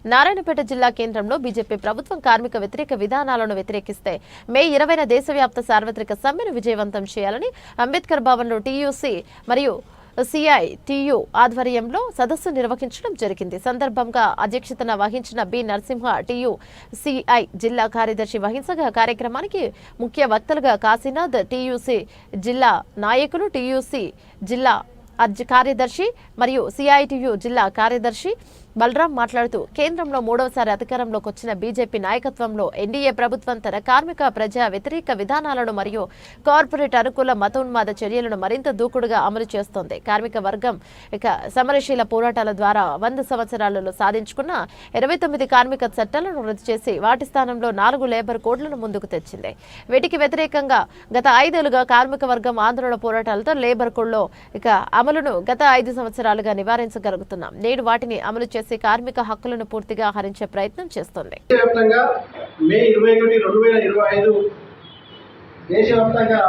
నారాయణపేట జిల్లా కేంద్రంలో బీజేపీ ప్రభుత్వం కార్మిక వ్యతిరేక విధానాలను వ్యతిరేకిస్తే మే 20న దేశవ్యాప్త సార్వత్రిక సమ్మెను విజయవంతం చేయాలని అంబేద్కర్ భవన్లో టీయూసీ మరియు సిఐటియు ఆధ్వర్యంలో సదస్సు నిర్వహించడం జరిగింది. సందర్భంగా అధ్యక్షతన వహించిన బి నరసింహ టియు సిఐ జిల్లా కార్యదర్శి వహించగా కార్యక్రమానికి ముఖ్య వక్తలుగా కాశీనాథ్ టీయూసీ జిల్లా నాయకులు, టీయూసీ జిల్లా కార్యదర్శి మరియు సిఐటియు జిల్లా కార్యదర్శి బలరాం మాట్లాడుతూ కేంద్రంలో మూడవసారి అధికారంలోకి వచ్చిన బీజేపీ నాయకత్వంలో ఎన్డీఏ ప్రభుత్వం తన కార్మిక ప్రజా వ్యతిరేక విధానాలను మరియు కార్పొరేట్ అనుకూల మతోన్మాద చర్యలను మరింత దూకుడుగా అమలు చేస్తోంది. కార్మిక వర్గం సమరశీల పోరాటాల ద్వారా 100 సంవత్సరాలలో సాధించుకున్న 29 కార్మిక చట్టాలను రద్దు చేసి వాటి స్థానంలో 4 లేబర్ కోడ్లను ముందుకు తెచ్చింది. వీటికి వ్యతిరేకంగా గత 5 ఏళ్లుగా కార్మిక వర్గం ఆందోళన పోరాటాలతో లేబర్ కోడ్లో అమలును గత 5 సంవత్సరాలుగా నివారించగలుగుతున్నాం. నేడు వాటిని అమలు చేసి కార్మిక హక్కులను పూర్తిగా హరించే ప్రయత్నం చేస్తుంది. దేశవ్యాప్తంగా మే 21, 2025 దేశవ్యాప్తంగా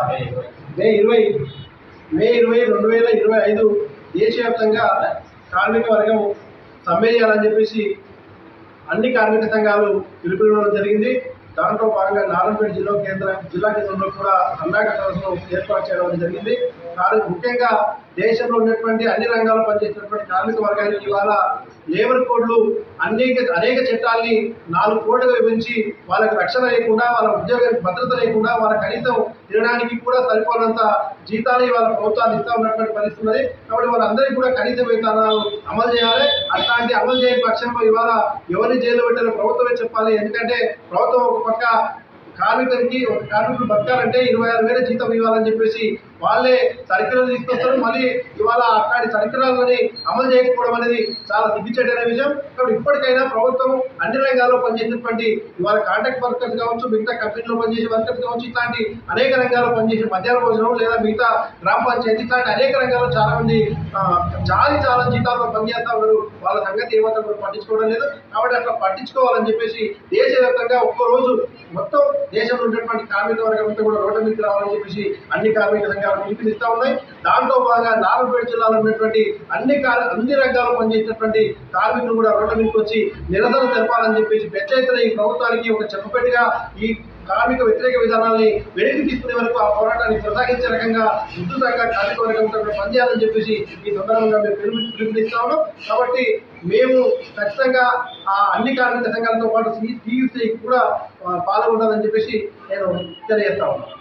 మే 20, 2025 దేశవ్యాప్తంగా కార్మిక వర్గం సమ్మె చేయాలని చెప్పేసి అన్ని కార్మిక సంఘాలు పిలుపునివ్వడం జరిగింది. దాంట్లో భాగంగా నారాయణపేట జిల్లా కేంద్రంలో కూడా సన్నాహక సదస్సును ఏర్పాటు చేయడం జరిగింది. ముఖ్యంగా దేశంలో ఉన్నటువంటి అన్ని రంగాల్లో పనిచేసినటువంటి కార్మిక వర్గానికి ఇవాళ లేబర్ కోడ్లు అనేక చట్టాలని 4 కోడ్లుగా విభజించి వాళ్ళకి రక్షణ లేకుండా, వాళ్ళ ఉద్యోగానికి భద్రత లేకుండా, వాళ్ళ కనీసం తినడానికి కూడా సరిపోనంత జీతాలు ఇవాళ ప్రభుత్వాలు ఇస్తా ఉన్నటువంటి పరిస్థితి ఉన్నది. కాబట్టి వాళ్ళందరికీ కూడా కనీస వేతనాలు అమలు చేయాలి. అట్లాంటి అమలు చేయని పక్షంలో ఇవాళ ఎవరిని జైల్లో పెట్టారో ప్రభుత్వమే చెప్పాలి. ఎందుకంటే ప్రభుత్వం ఒక పక్క కార్మికులు బతకాలంటే 26,000 జీతం ఇవ్వాలని చెప్పేసి వాళ్ళే సర్క్యులర్ తీసుకొస్తారు. మళ్ళీ ఇవాళ అట్లాంటి సర్క్యులర్లని అమలు చేయకపోవడం అనేది చాలా సిగ్గుచేటైన విషయం. కాబట్టి ఇప్పటికైనా ప్రభుత్వం అన్ని రంగాల్లో పనిచేసినటువంటి ఇవాళ కాంట్రాక్ట్ వర్కర్స్ కావచ్చు, మిగతా కంపెనీలో పనిచేసే వర్కర్స్ కావచ్చు, ఇట్లాంటి అనేక రంగాల్లో పనిచేసే మధ్యాహ్న భోజనం లేదా మిగతా గ్రామ పంచాయతీ ఇట్లాంటి అనేక రంగాల్లో చాలా మంది చాలా జీతాల్లో పనిచేస్తా ఉన్నారు. వాళ్ళ సంగతి ఏమాత్రం కూడా పట్టించుకోవడం లేదు. కాబట్టి అట్లా పట్టించుకోవాలని చెప్పేసి దేశవ్యాప్తంగా ఒక్కరోజు మొత్తం దేశంలో ఉన్నటువంటి కార్మిక వర్గం అంతా కూడా రోడ్డు మీదకి రావాలని చెప్పేసి అన్ని కార్మిక సంఘాలు పిలుపునిస్తా ఉన్నాయి. దాంట్లో భాగంగా నారాయణపేట జిల్లాలో ఉన్నటువంటి అన్ని రంగాల్లో పనిచేసినటువంటి కార్మికులు కూడా రోడ్ల మీదకి వచ్చి నిరసన తెలపాలని చెప్పేసి పెద్ద ఎత్తున ఈ ప్రభుత్వానికి ఒక చెప్పపెట్టిగా ఈ కార్మిక వ్యతిరేక విధానాన్ని వెనక్కి తీసుకునే వరకు ఆ పోరాటాన్ని కొనసాగించే రకంగా ఉద్ధృతంగా కార్మిక వర్గం పనిచేయాలని చెప్పేసి ఈ సందర్భంగా మేము పిలుపునిస్తా ఉన్నాం. కాబట్టి మేము ఖచ్చితంగా ఆ అన్ని కార్మిక సంఘాలతో పాటు టీయూసీ కూడా పాల్గొనాలని చెప్పేసి నేను తెలియజేస్తా ఉన్నాను.